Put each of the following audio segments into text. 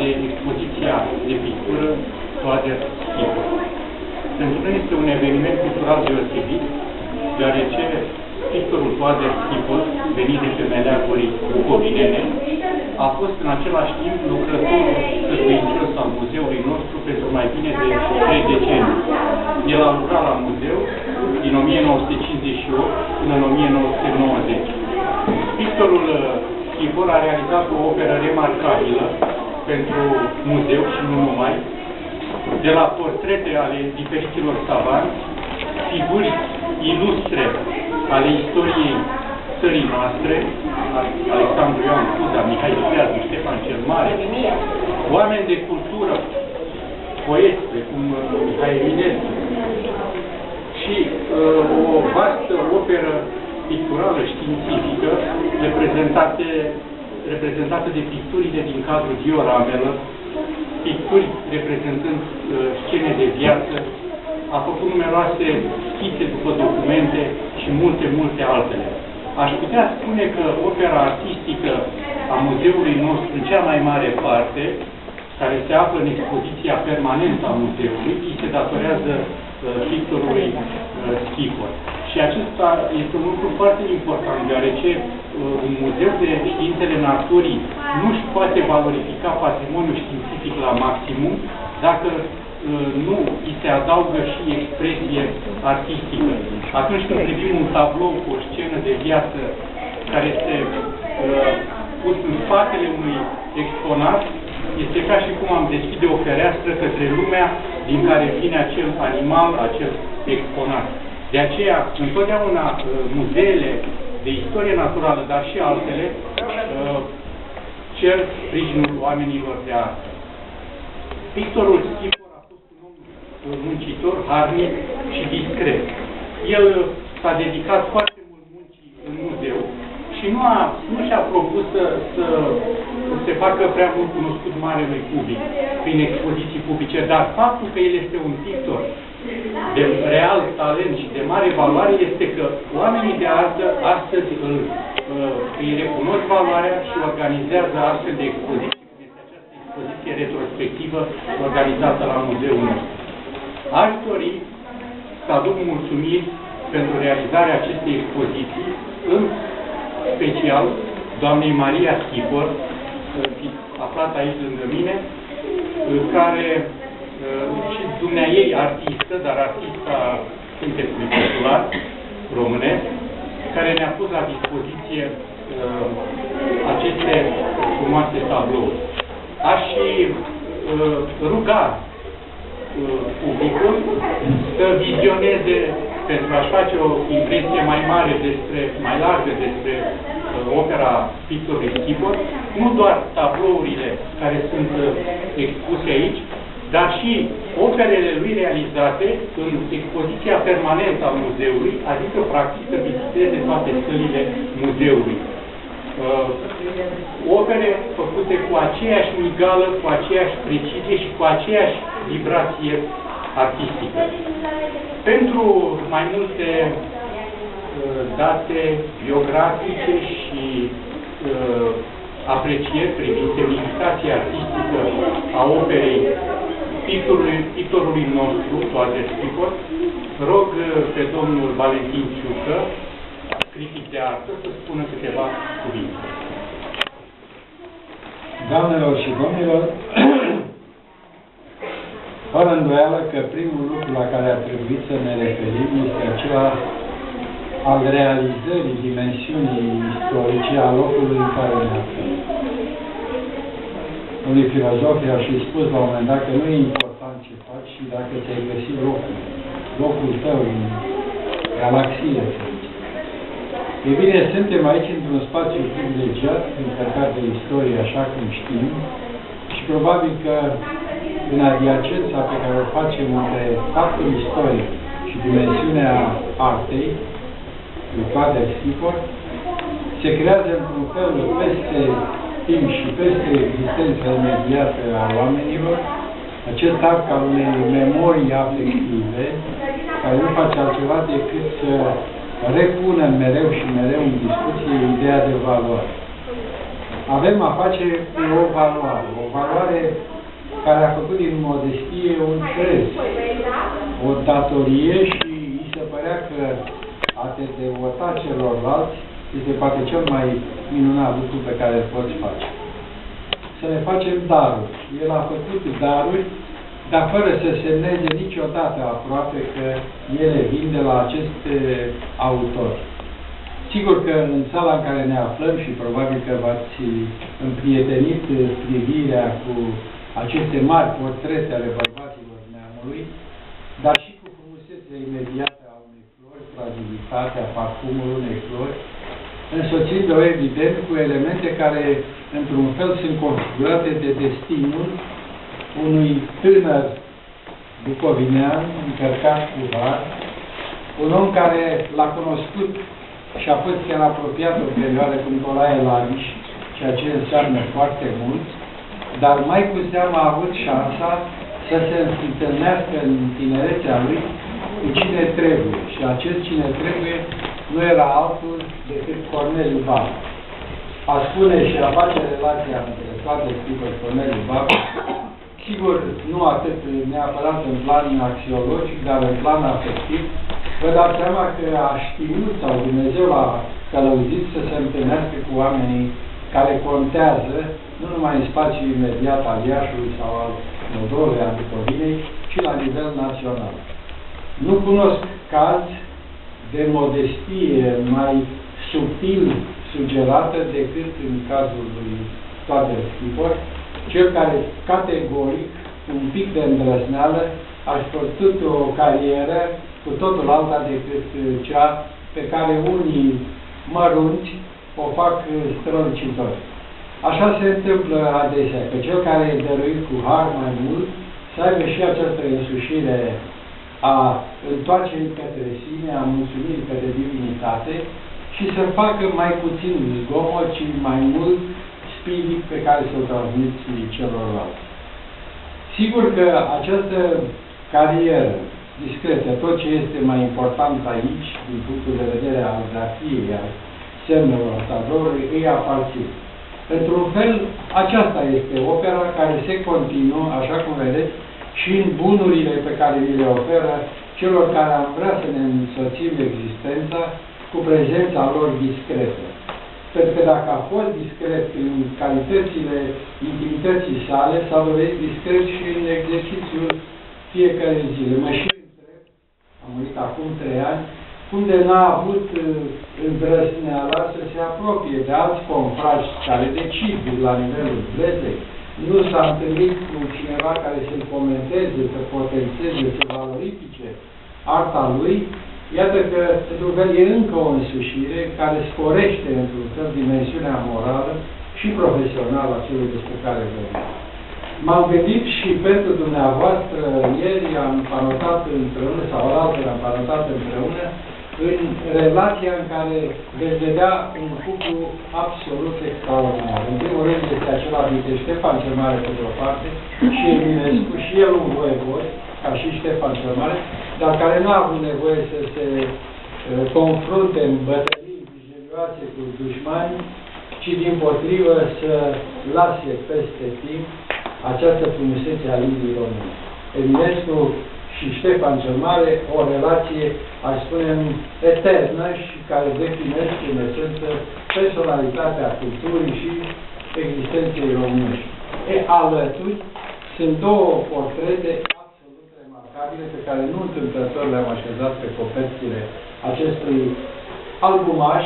de expoziția de pictură Toader Schipor. Pentru noi este un eveniment cultural deosebit, deoarece pictorul Toader Schipor, venit de pe meleagurii bucovinene, a fost în același timp lucrătorul sărbăicios al muzeului nostru pentru mai bine de 3 decenii. El a lucrat la muzeu din 1958 până în 1990. Pictorul Schipor a realizat o operă remarcabilă pentru muzeu și nu numai, de la portrete ale diferiților savanți, figuri ilustre ale istoriei țării noastre, Alexandru Ioan Cuza, Mihai Viteazul, Ștefan cel Mare, oameni de cultură, poeți, precum Mihai Eminescu, și o vastă operă picturală științifică reprezentată de picturile din cadrul dioramelor, picturi reprezentând scene de viață, a făcut numeroase schițe după documente și multe altele. Aș putea spune că opera artistică a muzeului nostru, în cea mai mare parte, care se află în expoziția permanentă a muzeului, îi se datorează pictorului Schipor. Și acesta este un lucru foarte important, deoarece un muzeu de științele naturii nu își poate valorifica patrimoniul științific la maximum dacă nu îi se adaugă și expresie artistică. Atunci când privim un tablou cu o scenă de viață care este pus în spatele unui exponat, este ca și cum am deschide o fereastră către lumea din care vine acel animal, acel exponat. De aceea, întotdeauna, muzeele de istorie naturală, dar și altele, cer sprijinul oamenilor de artă. Pictorul Schipor a fost un om muncitor, harnic și discret. El s-a dedicat foarte mult muncii în muzeu și nu și-a propus să se facă prea mult cunoscut marelui public prin expoziții publice, dar faptul că el este un pictor de real talent și de mare valoare este că oamenii de artă astăzi îi recunosc valoarea și organizează astfel de expoziții, cum este această expoziție retrospectivă organizată la muzeul nostru. Aș dori să aduc mulțumiri pentru realizarea acestei expoziții, în special doamnei Maria Schipor, aflată aici lângă mine, care și dumneaei artistă, dar artista cântecului popular românesc, care ne-a pus la dispoziție aceste frumoase tablouri. Aș și ruga publicul să vizioneze, pentru a-și face o impresie mai largă despre opera pictorului Schipor, nu doar tablourile care sunt expuse aici, dar și operele lui realizate în expoziția permanentă a muzeului, adică, practic, să viziteze toate sălile muzeului. Opere făcute cu aceeași migală, cu aceeași precizie și cu aceeași vibrație artistică. Pentru mai multe date biografice și aprecieri privind semnificația artistică a operei pictorului nostru, Toader Schipor, rog pe domnul Valentin Ciucă, critic de artă, să spună câteva cuvinte. Doamnelor și domnilor, fără îndoială că primul lucru la care ar trebui să ne referim este acela al realizării dimensiunii istorice a locului în care ne aflăm. Unui filozof i-a și spus la un moment dat că nu e important ce faci și dacă ți-ai găsit locul tău în galaxie. Ei bine, suntem aici într-un spațiu privilegiat, încărcat de istorie, așa cum știm, și probabil că în adiacența pe care o facem între faptul istoric și dimensiunea artei, lui Toader Schipor, se creează într-un fel peste timp și peste existența imediată a oamenilor acest arc al unei memorii afective care nu face altceva decât să repună mereu și mereu în discuție ideea de valoare. avem a face cu o valoare care a făcut din modestie un crez, o datorie și îi se părea că a te devota celorlalți este poate cel mai minunat lucru pe care îl poți face. Să ne facem daruri. El a făcut daruri, dar fără să semneze niciodată aproape că ele vin de la acest autor. Sigur că în sala în care ne aflăm și probabil că v-ați împrietenit privirea cu aceste mari portrete ale bărbaților neamului, dar și cu frumusețea imediată a unei flori, fragilitatea, parfumul unei flori, însoțind-o evident cu elemente care, într-un fel, sunt configurate de destinul unui tânăr bucovinean încărcat cu har, un om care l-a cunoscut și a fost chiar apropiat o perioadă cu Nicolae Laviș, ceea ce înseamnă foarte mult, dar mai cu seamă a avut șansa să se întâlnească în tinerețea lui cu cine trebuie. Și acest cine trebuie nu era altul decât Corneliu Babu. A spune și a face relația între toate tipuri Corneliu Babu, sigur, nu atât neapărat în plan axiologic, dar în plan afectiv, vă dați seama că a știut sau Dumnezeu l-a călăuzit să se întâlnească cu oamenii care contează, nu numai în spațiul imediat al Iașului sau al Moldovei, al Bucovinei, ci la nivel național. Nu cunosc caz de modestie mai subtil sugerată decât în cazul lui Toader Schipor, cel care categoric, un pic de îndrăzneală, a făcut o carieră cu totul alta decât cea pe care unii mărunți o fac strălucitori. Așa se întâmplă adesea, că cel care e dăruit cu har mai mult, să aibă și această însușire a întoarcerii către sine, a mulțumirii către divinitate și să facă mai puțin zgomot, ci mai mult spirit pe care să-l transmiți celorlalți. Sigur că această carieră discretă, tot ce este mai important aici, din punctul de vedere al grafiei, al semnelor tabloului, îi aparțin. Într-un fel, aceasta este opera care se continuă, așa cum vedeți, și în bunurile pe care ni le oferă celor care am vrea să ne însoțim existența cu prezența lor discretă. Pentru că dacă a fost discret în calitățile intimității sale, s-a dovedit discret și în exercițiul fiecare zile. Mă și întreb, am murit acum 3 ani, cum de n-a avut îndrăzneala să se apropie de alți confrați care decid la nivelul blezei. Nu s-a întâlnit cu cineva care să-l comenteze, să potențeze, să valorifice arta lui. Iată că, într-un fel, e încă o însușire care sporește, într-un fel, dimensiunea morală și profesională a celui despre care vorbim. M-am gândit și pentru dumneavoastră, ieri am anotat împreună, sau alaltă am anotat împreună, în relația în care veți vedea un cuplu absolut extraordinar. În primul rând este acela dintre Ștefan cel Mare pe de o parte și Eminescu, și el un voievod, ca și Ștefan cel Mare, dar care nu a avut nevoie să se confrunte în bătălii vijelioase cu dușmani, ci dimpotrivă să lase peste timp această frumusețe a limbii române. Eminescu și Ștefan cel Mare, o relație, aș spune, eternă și care definește, în esență, personalitatea culturii și existenței românești. Alături sunt 2 portrete absolut remarcabile pe care nu întâmplător le-am așezat pe coperțile acestui albumaș,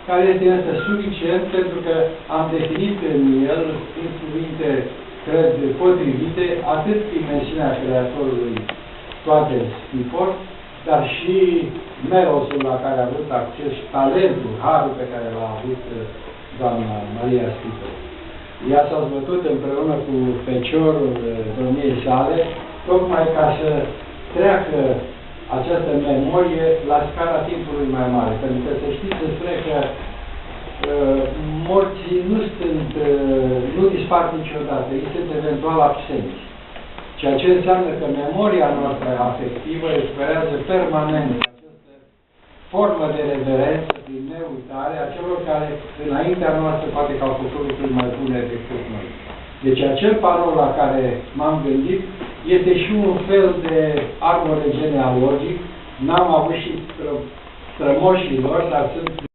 care este însă suficient pentru că am definit în el, în cuvinte, cred, potrivite, atât dimensiunea creatorului Toader Schipor, dar și merosul la care a avut acces, talentul, harul pe care l-a avut doamna Maria Schipor. Ea s-a zbătut împreună cu feciorul domniei sale, tocmai ca să treacă această memorie la scara timpului mai mare. Pentru că să știți, se spune că morții nu dispar niciodată, ei sunt eventual absenți. Ceea ce înseamnă că memoria noastră afectivă recuperează permanent această formă de reverență, prin neuitare, a celor care înaintea noastră poate că au făcut lucruri mai bune decât noi. Deci acel panou la care m-am gândit este și un fel de arbore genealogic. N-am avut și strămoșii lor, dar sunt